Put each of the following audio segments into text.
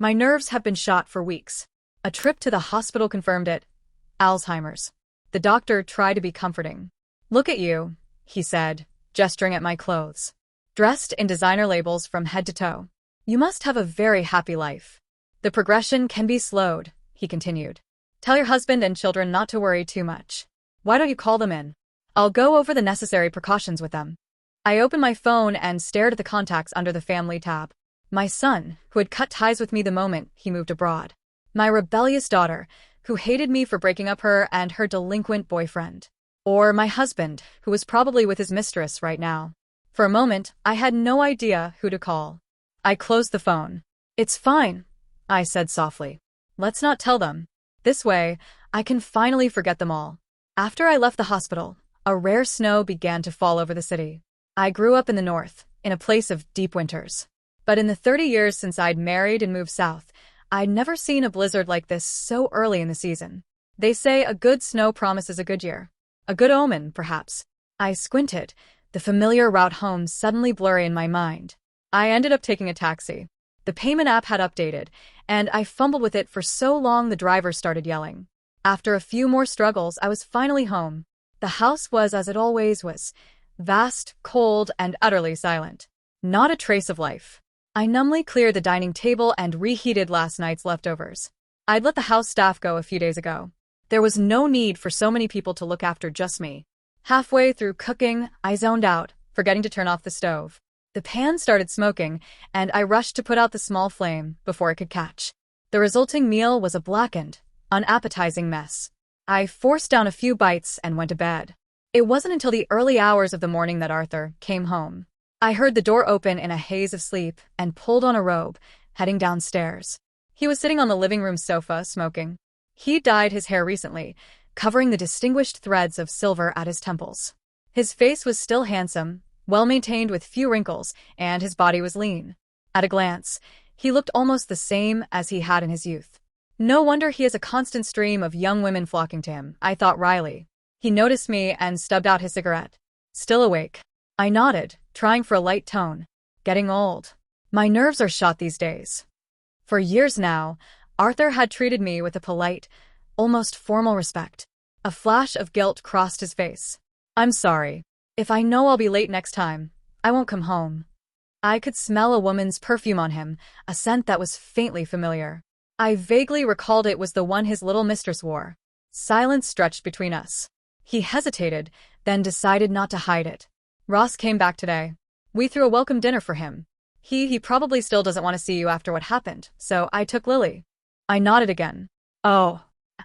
My nerves have been shot for weeks. A trip to the hospital confirmed it. Alzheimer's. The doctor tried to be comforting. Look at you, he said, gesturing at my clothes. Dressed in designer labels from head to toe. You must have a very happy life. The progression can be slowed, he continued. Tell your husband and children not to worry too much. Why don't you call them in? I'll go over the necessary precautions with them. I opened my phone and stared at the contacts under the family tab. My son, who had cut ties with me the moment he moved abroad. My rebellious daughter, who hated me for breaking up her and her delinquent boyfriend. Or my husband, who was probably with his mistress right now. For a moment, I had no idea who to call. I closed the phone. It's fine, I said softly. Let's not tell them. This way, I can finally forget them all. After I left the hospital, a rare snow began to fall over the city. I grew up in the north, in a place of deep winters. But in the 30 years since I'd married and moved south, I'd never seen a blizzard like this so early in the season. They say a good snow promises a good year. A good omen, perhaps. I squinted, the familiar route home suddenly blurry in my mind. I ended up taking a taxi. The payment app had updated, and I fumbled with it for so long the driver started yelling. After a few more struggles, I was finally home. The house was as it always was, vast, cold, and utterly silent. Not a trace of life. I numbly cleared the dining table and reheated last night's leftovers. I'd let the house staff go a few days ago. There was no need for so many people to look after just me. Halfway through cooking, I zoned out, forgetting to turn off the stove. The pan started smoking, and I rushed to put out the small flame before it could catch. The resulting meal was a blackened, unappetizing mess. I forced down a few bites and went to bed. It wasn't until the early hours of the morning that Arthur came home. I heard the door open in a haze of sleep and pulled on a robe, heading downstairs. He was sitting on the living room sofa, smoking. He dyed his hair recently, covering the distinguished threads of silver at his temples. His face was still handsome, well-maintained with few wrinkles, and his body was lean. At a glance, he looked almost the same as he had in his youth. No wonder he has a constant stream of young women flocking to him, I thought wryly. He noticed me and stubbed out his cigarette. Still awake. I nodded, trying for a light tone. Getting old. My nerves are shot these days. For years now, Arthur had treated me with a polite, almost formal respect. A flash of guilt crossed his face. I'm sorry. If I know I'll be late next time, I won't come home. I could smell a woman's perfume on him, a scent that was faintly familiar. I vaguely recalled it was the one his little mistress wore. Silence stretched between us. He hesitated, then decided not to hide it. Ross came back today. We threw a welcome dinner for him. He probably still doesn't want to see you after what happened, so I took Lily. I nodded again. Oh.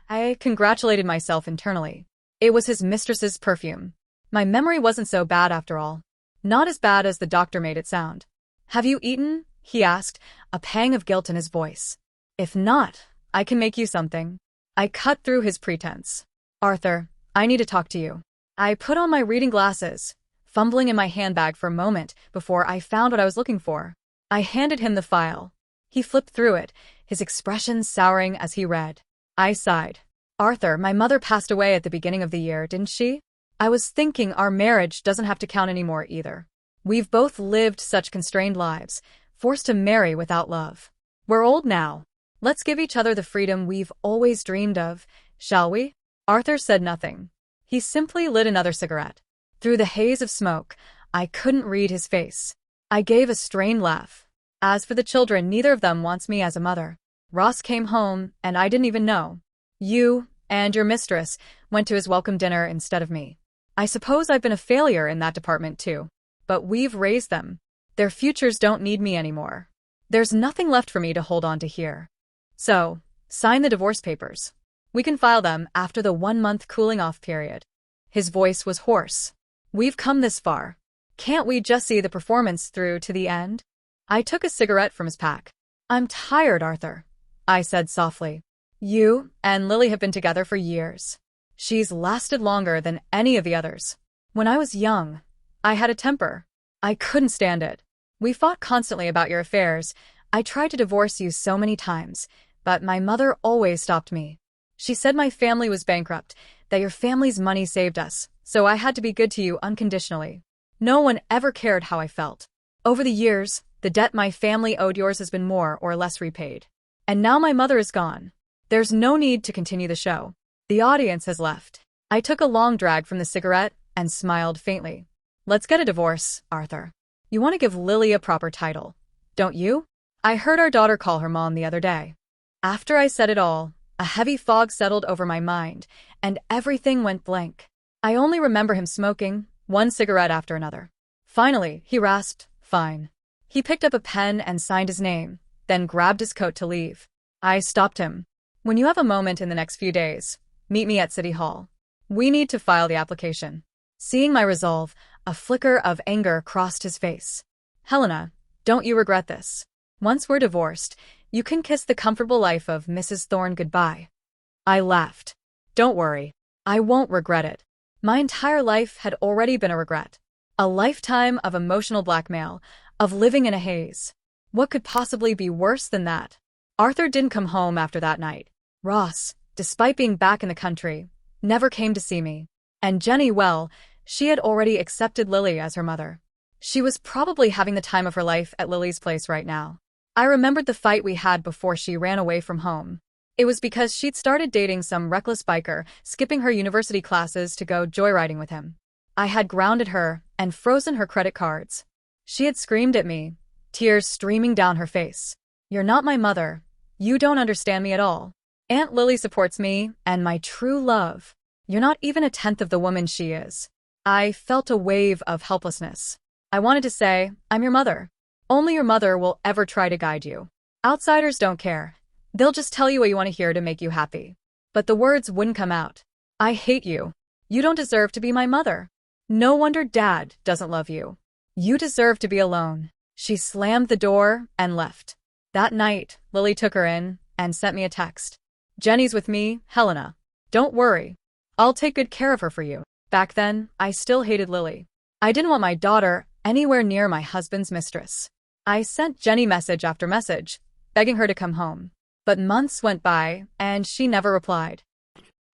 I congratulated myself internally. It was his mistress's perfume. My memory wasn't so bad after all. Not as bad as the doctor made it sound. Have you eaten? He asked, a pang of guilt in his voice. If not, I can make you something. I cut through his pretense. Arthur, I need to talk to you. I put on my reading glasses, fumbling in my handbag for a moment before I found what I was looking for. I handed him the file. He flipped through it, his expression souring as he read. I sighed. Arthur, my mother passed away at the beginning of the year, didn't she? I was thinking our marriage doesn't have to count anymore either. We've both lived such constrained lives, forced to marry without love. We're old now. Let's give each other the freedom we've always dreamed of, shall we? Arthur said nothing. He simply lit another cigarette. Through the haze of smoke, I couldn't read his face. I gave a strained laugh. As for the children, neither of them wants me as a mother. Ross came home, and I didn't even know. You and your mistress went to his welcome dinner instead of me. I suppose I've been a failure in that department too. But we've raised them. Their futures don't need me anymore. There's nothing left for me to hold on to here. So, sign the divorce papers. We can file them after the 1-month cooling-off period. His voice was hoarse. We've come this far. Can't we just see the performance through to the end? I took a cigarette from his pack. I'm tired, Arthur, I said softly. You and Lily have been together for years. She's lasted longer than any of the others. When I was young, I had a temper. I couldn't stand it. We fought constantly about your affairs. I tried to divorce you so many times, but my mother always stopped me. She said my family was bankrupt, that your family's money saved us, so I had to be good to you unconditionally. No one ever cared how I felt. Over the years, the debt my family owed yours has been more or less repaid. And now my mother is gone. There's no need to continue the show. The audience has left. I took a long drag from the cigarette and smiled faintly. Let's get a divorce, Arthur. You want to give Lily a proper title, don't you? I heard our daughter call her mom the other day. After I said it all, a heavy fog settled over my mind, and everything went blank. I only remember him smoking, one cigarette after another. Finally, he rasped, "Fine." He picked up a pen and signed his name, then grabbed his coat to leave. I stopped him. When you have a moment in the next few days, meet me at City Hall. We need to file the application. Seeing my resolve, a flicker of anger crossed his face. Helena, don't you regret this? Once we're divorced, you can kiss the comfortable life of Mrs. Thorne goodbye. I laughed. Don't worry. I won't regret it. My entire life had already been a regret. A lifetime of emotional blackmail, of living in a haze. What could possibly be worse than that? Arthur didn't come home after that night. Ross, despite being back in the country, never came to see me. And Jenny, well, she had already accepted Lily as her mother. She was probably having the time of her life at Lily's place right now. I remembered the fight we had before she ran away from home. It was because she'd started dating some reckless biker, skipping her university classes to go joyriding with him. I had grounded her and frozen her credit cards. She had screamed at me, tears streaming down her face. You're not my mother. You don't understand me at all. Aunt Lily supports me and my true love. You're not even a tenth of the woman she is. I felt a wave of helplessness. I wanted to say, I'm your mother. Only your mother will ever try to guide you. Outsiders don't care. They'll just tell you what you want to hear to make you happy. But the words wouldn't come out. I hate you. You don't deserve to be my mother. No wonder Dad doesn't love you. You deserve to be alone. She slammed the door and left. That night, Lily took her in and sent me a text. Jenny's with me, Helena. Don't worry. I'll take good care of her for you. Back then, I still hated Lily. I didn't want my daughter anywhere near my husband's mistress. I sent Jenny message after message, begging her to come home. But months went by, and she never replied.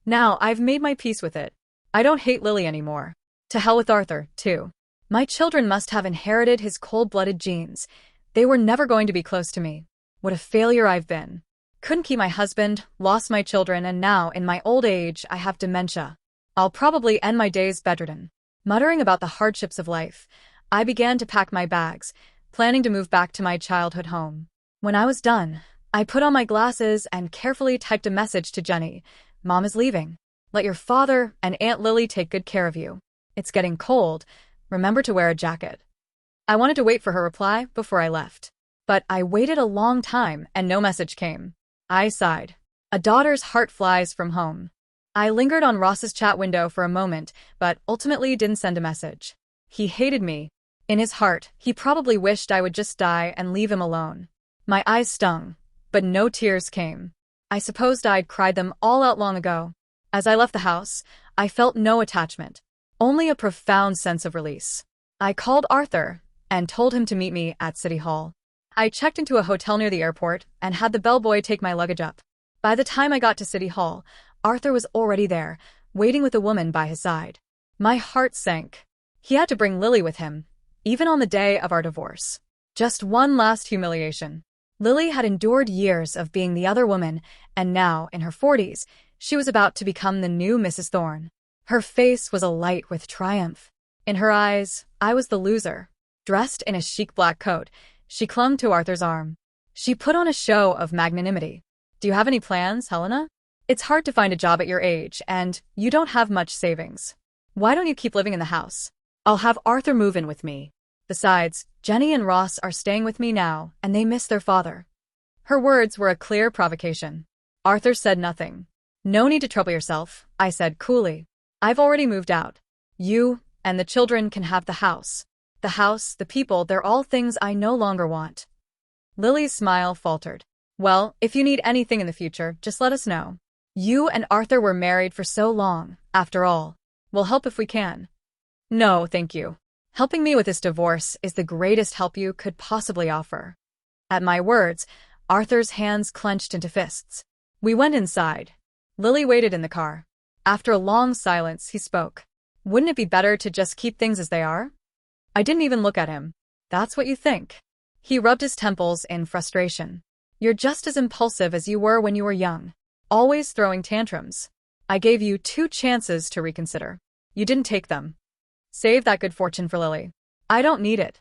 Now I've made my peace with it. I don't hate Lily anymore. To hell with Arthur, too. My children must have inherited his cold-blooded genes. They were never going to be close to me. What a failure I've been. Couldn't keep my husband, lost my children, and now, in my old age, I have dementia. I'll probably end my days bedridden. Muttering about the hardships of life, I began to pack my bags, planning to move back to my childhood home. When I was done, I put on my glasses and carefully typed a message to Jenny. Mom is leaving. Let your father and Aunt Lily take good care of you. It's getting cold. Remember to wear a jacket. I wanted to wait for her reply before I left. But I waited a long time and no message came. I sighed. A daughter's heart flies from home. I lingered on Ross's chat window for a moment, but ultimately didn't send a message. He hated me. In his heart, he probably wished I would just die and leave him alone. My eyes stung, but no tears came. I supposed I'd cried them all out long ago. As I left the house, I felt no attachment, only a profound sense of release. I called Arthur and told him to meet me at City Hall. I checked into a hotel near the airport and had the bellboy take my luggage up. By the time I got to City Hall, Arthur was already there, waiting with a woman by his side. My heart sank. He had to bring Lily with him, even on the day of our divorce. Just one last humiliation. Lily had endured years of being the other woman, and now, in her 40s, she was about to become the new Mrs. Thorne. Her face was alight with triumph. In her eyes, I was the loser. Dressed in a chic black coat, she clung to Arthur's arm. She put on a show of magnanimity. Do you have any plans, Helena? It's hard to find a job at your age, and you don't have much savings. Why don't you keep living in the house? I'll have Arthur move in with me. Besides, Jenny and Ross are staying with me now, and they miss their father. Her words were a clear provocation. Arthur said nothing. No need to trouble yourself, I said coolly. I've already moved out. You and the children can have the house. The house, the people, they're all things I no longer want. Lily's smile faltered. Well, if you need anything in the future, just let us know. You and Arthur were married for so long, after all. We'll help if we can. No, thank you. Helping me with this divorce is the greatest help you could possibly offer. At my words, Arthur's hands clenched into fists. We went inside. Lily waited in the car. After a long silence, he spoke. Wouldn't it be better to just keep things as they are? I didn't even look at him. That's what you think. He rubbed his temples in frustration. You're just as impulsive as you were when you were young, always throwing tantrums. I gave you 2 chances to reconsider. You didn't take them. Save that good fortune for Lily. I don't need it."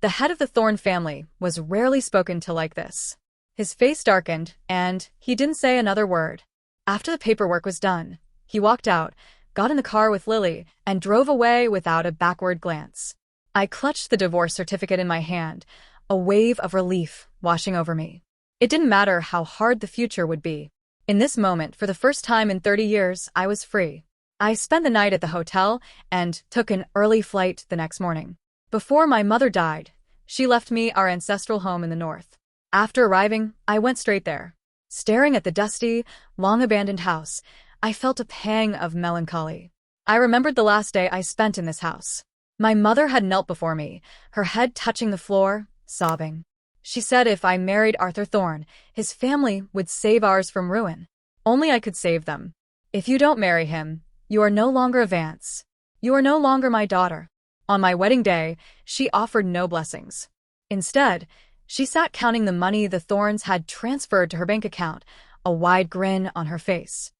The head of the Thorne family was rarely spoken to like this. His face darkened, and he didn't say another word. After the paperwork was done, he walked out, got in the car with Lily, and drove away without a backward glance. I clutched the divorce certificate in my hand, a wave of relief washing over me. It didn't matter how hard the future would be. In this moment, for the first time in 30 years, I was free. I spent the night at the hotel and took an early flight the next morning. Before my mother died, she left me our ancestral home in the north. After arriving, I went straight there. Staring at the dusty, long-abandoned house, I felt a pang of melancholy. I remembered the last day I spent in this house. My mother had knelt before me, her head touching the floor, sobbing. She said if I married Arthur Thorne, his family would save ours from ruin. Only I could save them. If you don't marry him, you are no longer a Vance. You are no longer my daughter. On my wedding day, she offered no blessings. Instead, she sat counting the money the Thornes had transferred to her bank account, a wide grin on her face.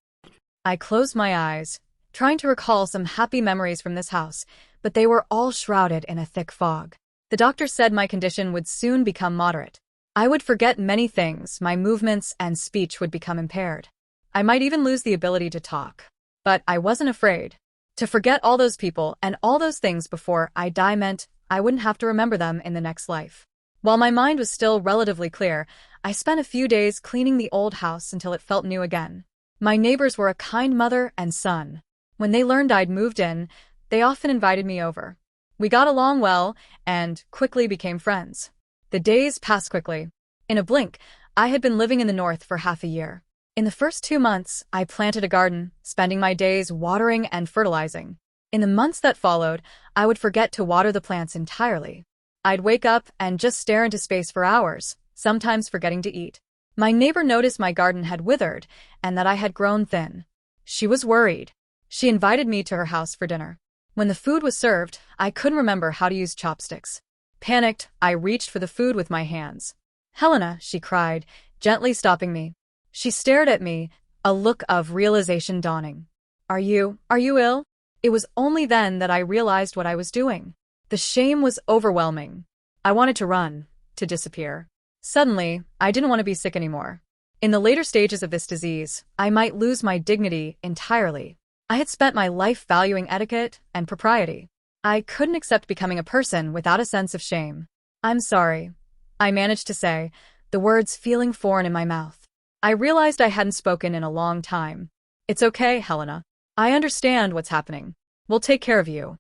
I closed my eyes, trying to recall some happy memories from this house, but they were all shrouded in a thick fog. The doctor said my condition would soon become moderate. I would forget many things, my movements and speech would become impaired. I might even lose the ability to talk. But I wasn't afraid. To forget all those people and all those things before I die meant I wouldn't have to remember them in the next life. While my mind was still relatively clear, I spent a few days cleaning the old house until it felt new again. My neighbors were a kind mother and son. When they learned I'd moved in, they often invited me over. We got along well and quickly became friends. The days passed quickly. In a blink, I had been living in the north for half a year. In the first 2 months, I planted a garden, spending my days watering and fertilizing. In the months that followed, I would forget to water the plants entirely. I'd wake up and just stare into space for hours, sometimes forgetting to eat. My neighbor noticed my garden had withered and that I had grown thin. She was worried. She invited me to her house for dinner. When the food was served, I couldn't remember how to use chopsticks. Panicked, I reached for the food with my hands. "Helena," she cried, gently stopping me. She stared at me, a look of realization dawning. Are you ill?" It was only then that I realized what I was doing. The shame was overwhelming. I wanted to run, to disappear. Suddenly, I didn't want to be sick anymore. In the later stages of this disease, I might lose my dignity entirely. I had spent my life valuing etiquette and propriety. I couldn't accept becoming a person without a sense of shame. "I'm sorry," I managed to say, the words feeling foreign in my mouth. I realized I hadn't spoken in a long time. "It's okay, Helena. I understand what's happening. We'll take care of you."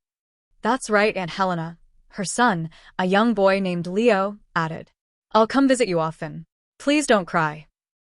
"That's right, Aunt Helena," her son, a young boy named Leo, added. "I'll come visit you often. Please don't cry."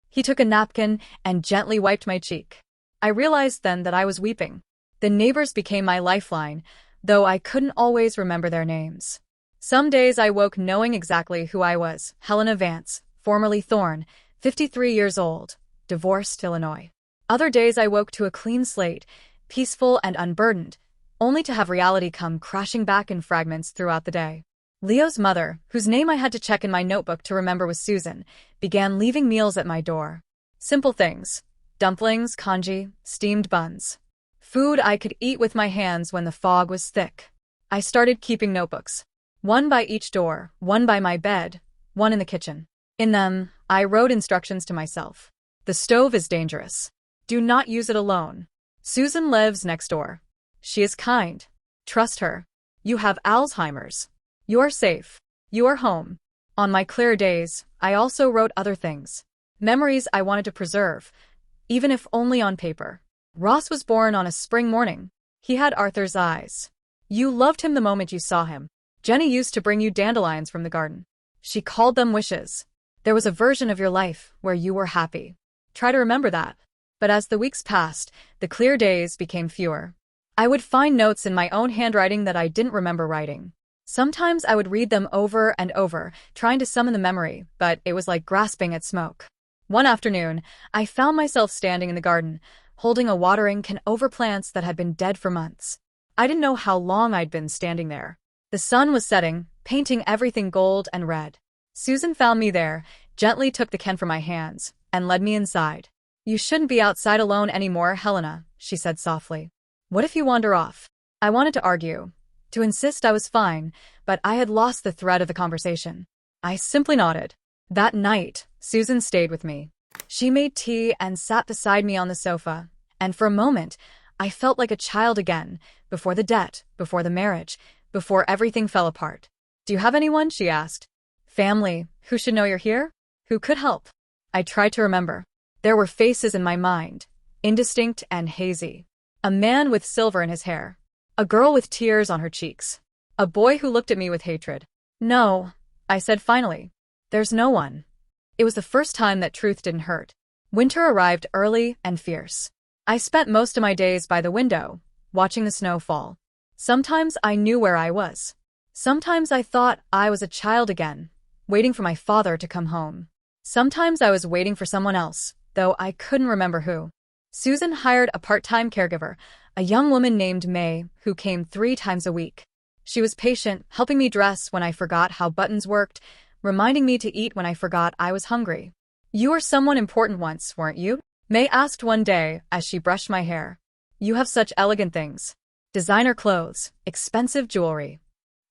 He took a napkin and gently wiped my cheek. I realized then that I was weeping. The neighbors became my lifeline, though I couldn't always remember their names. Some days I woke knowing exactly who I was, Helena Vance, formerly Thorne, 53 years old, divorced, Illinois. Other days I woke to a clean slate, peaceful and unburdened, only to have reality come crashing back in fragments throughout the day. Leo's mother, whose name I had to check in my notebook to remember was Susan, began leaving meals at my door. Simple things. Dumplings, congee, steamed buns. Food I could eat with my hands when the fog was thick. I started keeping notebooks. One by each door, one by my bed, one in the kitchen. In them, I wrote instructions to myself. The stove is dangerous. Do not use it alone. Susan lives next door. She is kind. Trust her. You have Alzheimer's. You are safe. You are home. On my clear days, I also wrote other things. Memories I wanted to preserve, even if only on paper. Ross was born on a spring morning. He had Arthur's eyes. You loved him the moment you saw him. Jenny used to bring you dandelions from the garden. She called them wishes. There was a version of your life where you were happy. Try to remember that. But as the weeks passed, the clear days became fewer. I would find notes in my own handwriting that I didn't remember writing. Sometimes I would read them over and over, trying to summon the memory, but it was like grasping at smoke. One afternoon, I found myself standing in the garden, holding a watering can over plants that had been dead for months. I didn't know how long I'd been standing there. The sun was setting, painting everything gold and red. Susan found me there, gently took the can from my hands, and led me inside. You shouldn't be outside alone anymore, Helena, she said softly. What if you wander off? I wanted to argue, to insist I was fine, but I had lost the thread of the conversation. I simply nodded. That night, Susan stayed with me. She made tea and sat beside me on the sofa, and for a moment, I felt like a child again, before the debt, before the marriage, before everything fell apart. Do you have anyone? She asked. Family, who should know you're here? Who could help? I tried to remember. There were faces in my mind, indistinct and hazy. A man with silver in his hair. A girl with tears on her cheeks. A boy who looked at me with hatred. No, I said finally. There's no one. It was the first time that truth didn't hurt. Winter arrived early and fierce. I spent most of my days by the window, watching the snow fall. Sometimes I knew where I was. Sometimes I thought I was a child again, waiting for my father to come home. Sometimes I was waiting for someone else, though I couldn't remember who. Susan hired a part-time caregiver, a young woman named May, who came 3 times a week. She was patient, helping me dress when I forgot how buttons worked, reminding me to eat when I forgot I was hungry. You were someone important once, weren't you? May asked one day as she brushed my hair. You have such elegant things. Designer clothes, expensive jewelry.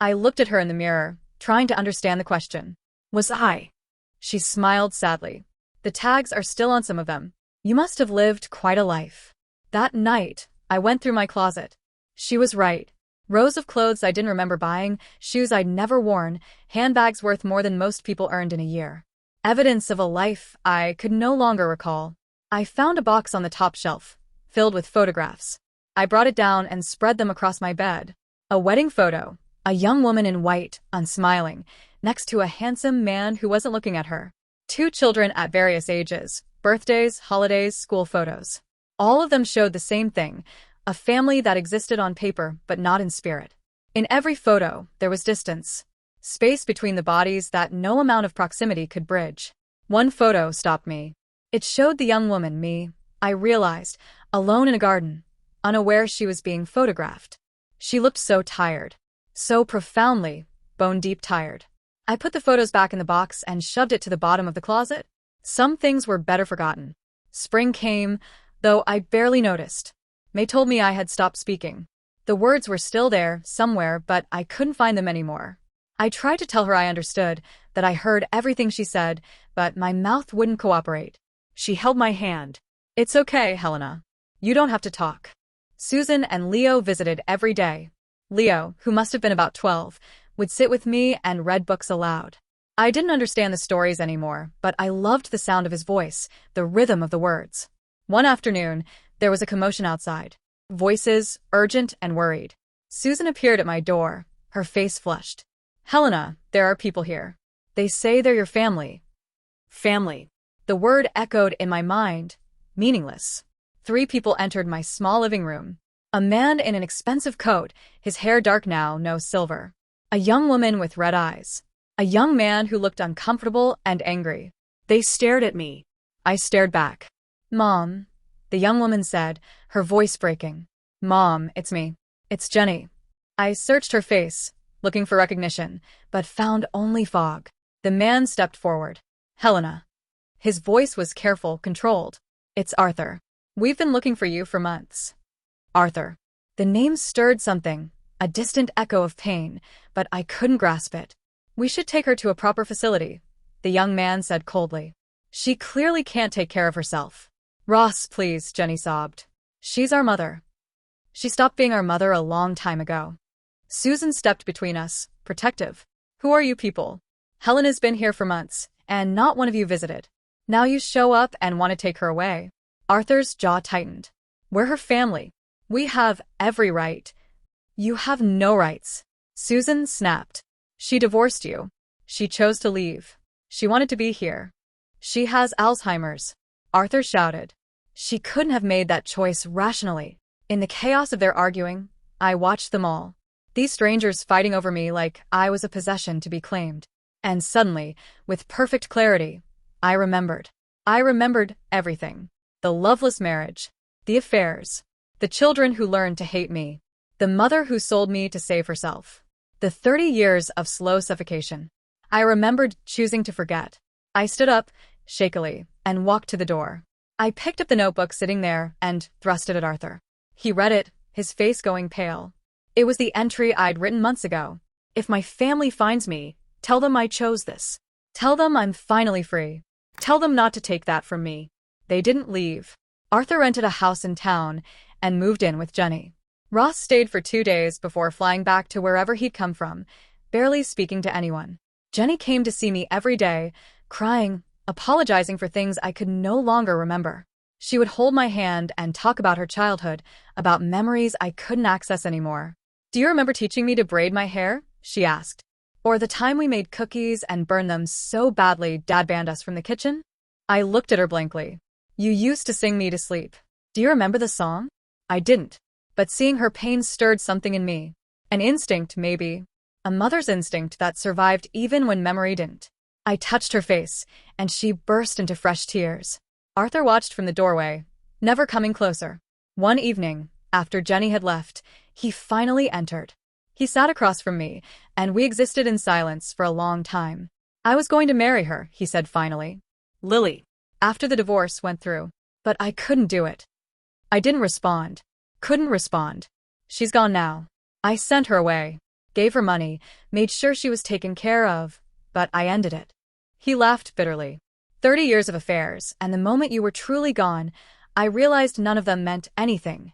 I looked at her in the mirror, trying to understand the question. Was I? She smiled sadly. The tags are still on some of them. You must have lived quite a life. That night, I went through my closet. She was right. Rows of clothes I didn't remember buying, shoes I'd never worn, handbags worth more than most people earned in a year. Evidence of a life I could no longer recall. I found a box on the top shelf, filled with photographs. I brought it down and spread them across my bed. A wedding photo, a young woman in white, unsmiling, next to a handsome man who wasn't looking at her. 2 children at various ages, birthdays, holidays, school photos. All of them showed the same thing, a family that existed on paper but not in spirit. In every photo, there was distance, space between the bodies that no amount of proximity could bridge. One photo stopped me. It showed the young woman, me, I realized, alone in a garden, unaware she was being photographed. She looked so tired, so profoundly, bone-deep tired. I put the photos back in the box and shoved it to the bottom of the closet. Some things were better forgotten. Spring came, though I barely noticed. May told me I had stopped speaking. The words were still there, somewhere, but I couldn't find them anymore. I tried to tell her I understood, that I heard everything she said, but my mouth wouldn't cooperate. She held my hand. It's okay, Helena. You don't have to talk. Susan and Leo visited every day. Leo, who must have been about 12, would sit with me and read books aloud. I didn't understand the stories anymore, but I loved the sound of his voice, the rhythm of the words. One afternoon, there was a commotion outside. Voices, urgent and worried. Susan appeared at my door, her face flushed. Helena, there are people here. They say they're your family. Family. The word echoed in my mind, meaningless. 3 people entered my small living room. A man in an expensive coat, his hair dark now, no silver. A young woman with red eyes. A young man who looked uncomfortable and angry. They stared at me. I stared back. Mom, the young woman said, her voice breaking. Mom, it's me. It's Jenny. I searched her face, looking for recognition, but found only fog. The man stepped forward. Helena. His voice was careful, controlled. It's Arthur. We've been looking for you for months. Arthur. The name stirred something, a distant echo of pain, but I couldn't grasp it. We should take her to a proper facility, the young man said coldly. She clearly can't take care of herself. Ross, please, Jenny sobbed. She's our mother. She stopped being our mother a long time ago. Susan stepped between us, protective. Who are you people? Helena's been here for months, and not one of you visited. Now you show up and want to take her away. Arthur's jaw tightened. We're her family. We have every right. You have no rights. Susan snapped. She divorced you. She chose to leave. She wanted to be here. She has Alzheimer's. Arthur shouted. She couldn't have made that choice rationally. In the chaos of their arguing, I watched them all. These strangers fighting over me like I was a possession to be claimed. And suddenly, with perfect clarity, I remembered. I remembered everything. The loveless marriage. The affairs. The children who learned to hate me. The mother who sold me to save herself. The 30 years of slow suffocation. I remembered choosing to forget. I stood up, shakily, and walked to the door. I picked up the notebook sitting there and thrust it at Arthur. He read it, his face going pale. It was the entry I'd written months ago. If my family finds me, tell them I chose this. Tell them I'm finally free. Tell them not to take that from me. They didn't leave. Arthur rented a house in town and moved in with Jenny. Ross stayed for 2 days before flying back to wherever he'd come from, barely speaking to anyone. Jenny came to see me every day, crying, apologizing for things I could no longer remember. She would hold my hand and talk about her childhood, about memories I couldn't access anymore. "Do you remember teaching me to braid my hair?" she asked. "Or the time we made cookies and burned them so badly Dad banned us from the kitchen?" I looked at her blankly. "You used to sing me to sleep. Do you remember the song?" I didn't. But seeing her pain stirred something in me. An instinct, maybe. A mother's instinct that survived even when memory didn't. I touched her face, and she burst into fresh tears. Arthur watched from the doorway, never coming closer. One evening, after Jenny had left, he finally entered. He sat across from me, and we existed in silence for a long time. "I was going to marry her," he said finally. "Lily." After the divorce went through. But I couldn't do it. I didn't respond. Couldn't respond. "She's gone now." I sent her away, gave her money, made sure she was taken care of, but I ended it. He laughed bitterly. 30 years of affairs, and the moment you were truly gone, I realized none of them meant anything.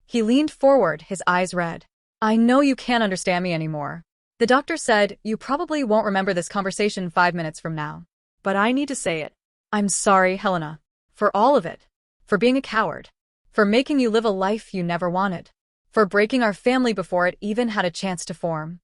He leaned forward, his eyes red. "I know you can't understand me anymore. The doctor said you probably won't remember this conversation 5 minutes from now. But I need to say it. I'm sorry, Helena. For all of it. For being a coward. For making you live a life you never wanted. For breaking our family before it even had a chance to form."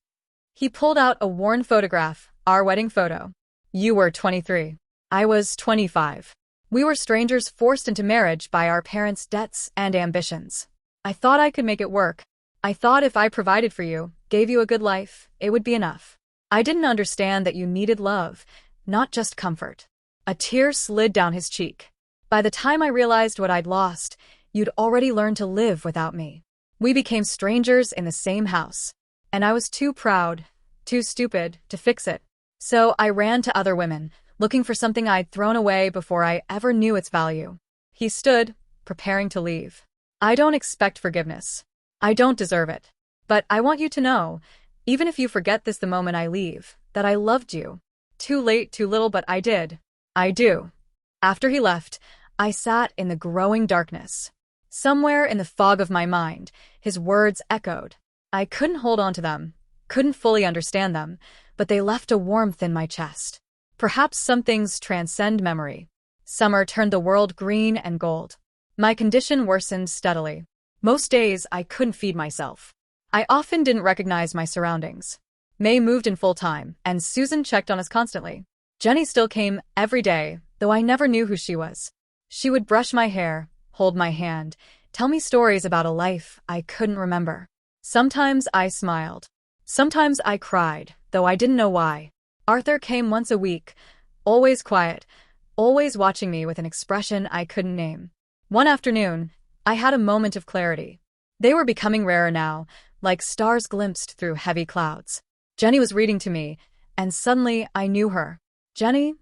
He pulled out a worn photograph, our wedding photo. "You were 23. I was 25. We were strangers forced into marriage by our parents' debts and ambitions. I thought I could make it work. I thought if I provided for you, gave you a good life, it would be enough. I didn't understand that you needed love, not just comfort." A tear slid down his cheek. "By the time I realized what I'd lost, you'd already learned to live without me. We became strangers in the same house. And I was too proud, too stupid, to fix it. So I ran to other women, looking for something I'd thrown away before I ever knew its value." He stood, preparing to leave. "I don't expect forgiveness. I don't deserve it. But I want you to know, even if you forget this the moment I leave, that I loved you. Too late, too little, but I did. I do." After he left, I sat in the growing darkness. Somewhere in the fog of my mind, his words echoed. I couldn't hold on to them, couldn't fully understand them, but they left a warmth in my chest. Perhaps some things transcend memory. Summer turned the world green and gold. My condition worsened steadily. Most days I couldn't feed myself. I often didn't recognize my surroundings. May moved in full-time, and Susan checked on us constantly. Jenny still came every day, though I never knew who she was. She would brush my hair, hold my hand, tell me stories about a life I couldn't remember. Sometimes I smiled. Sometimes I cried, though I didn't know why. Arthur came once a week, always quiet, always watching me with an expression I couldn't name. One afternoon, I had a moment of clarity. They were becoming rarer now, like stars glimpsed through heavy clouds. Jenny was reading to me, and suddenly I knew her. "Jenny?"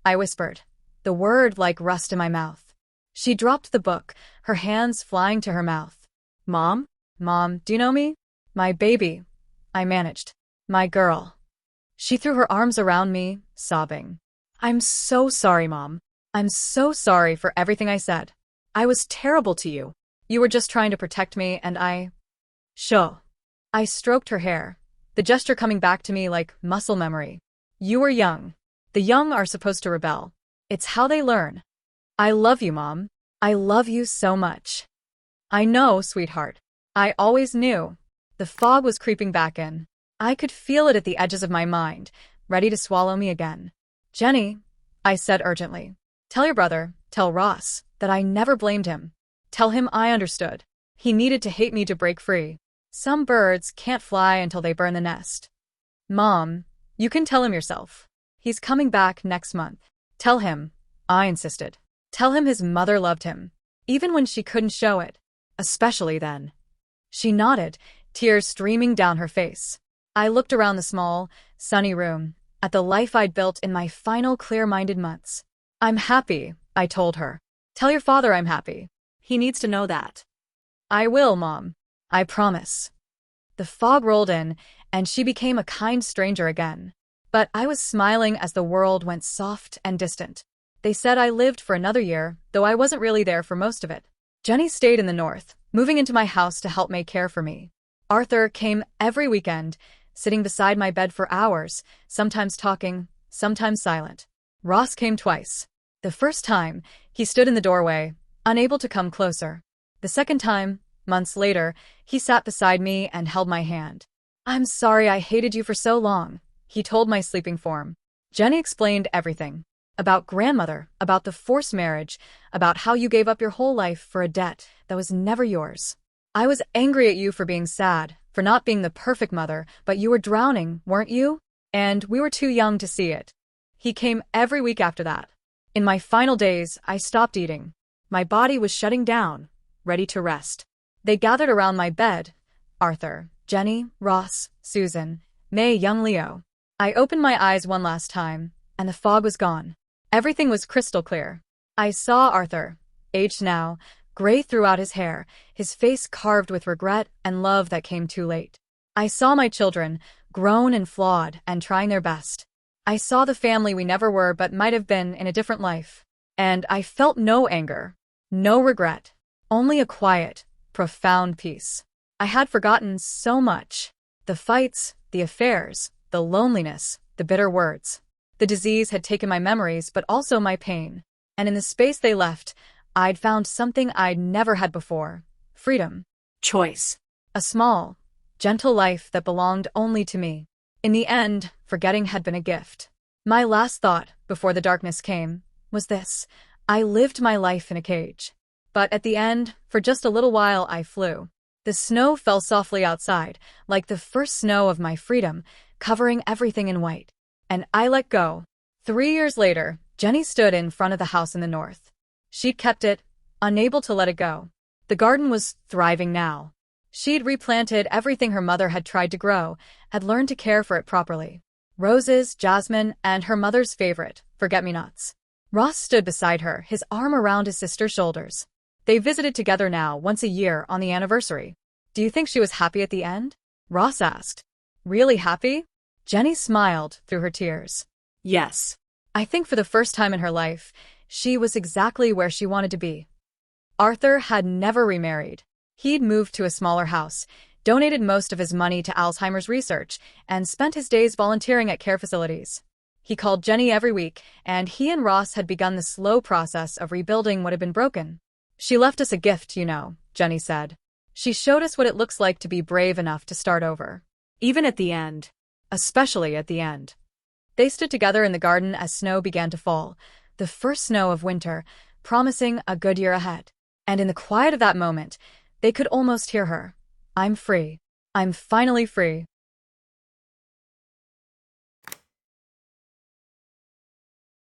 I whispered, the word like rust in my mouth. She dropped the book, her hands flying to her mouth. "Mom? Mom, do you know me?" "My baby," I managed. "My girl." She threw her arms around me, sobbing. "I'm so sorry, Mom. I'm so sorry for everything I said. I was terrible to you. You were just trying to protect me, and Sho. I stroked her hair, the gesture coming back to me like muscle memory. "You were young. The young are supposed to rebel. It's how they learn. I love you, Mom. I love you so much." "I know, sweetheart. I always knew." The fog was creeping back in. I could feel it at the edges of my mind, ready to swallow me again. "Jenny," I said urgently, "tell your brother, tell Ross, that I never blamed him. Tell him I understood. He needed to hate me to break free. Some birds can't fly until they burn the nest." "Mom, you can tell him yourself. He's coming back next month. Tell him," I insisted. "Tell him his mother loved him, even when she couldn't show it. Especially then." She nodded, tears streaming down her face. I looked around the small, sunny room, at the life I'd built in my final clear-minded months. I'm happy, I told her. Tell your father I'm happy. He needs to know that. I will, Mom. I promise. The fog rolled in, and she became a kind stranger again. But I was smiling as the world went soft and distant. They said I lived for another year, though I wasn't really there for most of it. Jenny stayed in the north, moving into my house to help make care for me. Arthur came every weekend, sitting beside my bed for hours, sometimes talking, sometimes silent. Ross came twice. The first time, he stood in the doorway, unable to come closer. The second time, months later, he sat beside me and held my hand. I'm sorry I hated you for so long, he told my sleeping form. Jenny explained everything. About grandmother, about the forced marriage, about how you gave up your whole life for a debt that was never yours. I was angry at you for being sad, for not being the perfect mother, but you were drowning, weren't you? And we were too young to see it. He came every week after that. In my final days, I stopped eating. My body was shutting down, ready to rest. They gathered around my bed. Arthur, Jenny, Ross, Susan, May, young Leo. I opened my eyes one last time, and the fog was gone. Everything was crystal clear. I saw Arthur, aged now, gray throughout his hair, his face carved with regret and love that came too late. I saw my children, grown and flawed and trying their best. I saw the family we never were but might have been in a different life. And I felt no anger, no regret, only a quiet, profound peace. I had forgotten so much. The fights, the affairs, the loneliness, the bitter words. The disease had taken my memories, but also my pain. And in the space they left, I'd found something I'd never had before. Freedom. Choice. A small, gentle life that belonged only to me. In the end, forgetting had been a gift. My last thought, before the darkness came, was this. I lived my life in a cage. But at the end, for just a little while, I flew. The snow fell softly outside, like the first snow of my freedom, covering everything in white. And I let go. 3 years later, Jenny stood in front of the house in the north. She'd kept it, unable to let it go. The garden was thriving now. She'd replanted everything her mother had tried to grow, had learned to care for it properly. Roses, jasmine, and her mother's favorite, forget-me-nots. Ross stood beside her, his arm around his sister's shoulders. They visited together now once a year on the anniversary. Do you think she was happy at the end? Ross asked. Really happy? Jenny smiled through her tears. Yes. I think for the first time in her life, she was exactly where she wanted to be. Arthur had never remarried. He'd moved to a smaller house, donated most of his money to Alzheimer's research, and spent his days volunteering at care facilities. He called Jenny every week, and he and Ross had begun the slow process of rebuilding what had been broken. She left us a gift, you know, Jenny said. She showed us what it looks like to be brave enough to start over. Even at the end. Especially at the end. They stood together in the garden as snow began to fall, the first snow of winter, promising a good year ahead. And in the quiet of that moment, they could almost hear her. I'm free. I'm finally free.